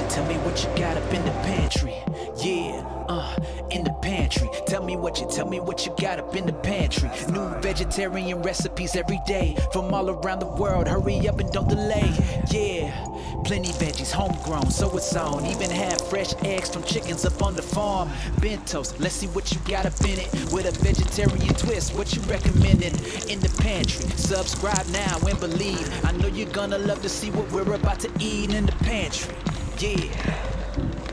tell me what you got up in the pantry. Yeah, in the pantry. Tell me what you got up in the pantry. New vegetarian recipes every day from all around the world. Hurry up and don't delay. Yeah, plenty veggies, homegrown, so it's on. Even have fresh eggs from chickens up on the farm. Bentos, let's see what you got up in it. With a vegetarian twist, what you recommending? In the pantry, subscribe now and believe. I know you're gonna love to see what we're about to eat in the pantry. Yeah.